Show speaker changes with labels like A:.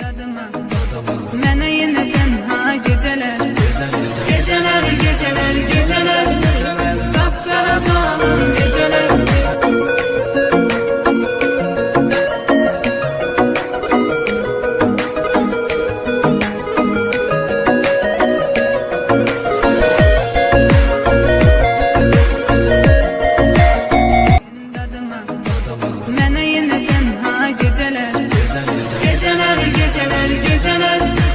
A: dadıma Mənə yenə tənha gecələr Gecələr, gecələr, gecələr Qapqara salın gecələr Mənə yenə tənha gecələr Gecələr, gecələr, gecələr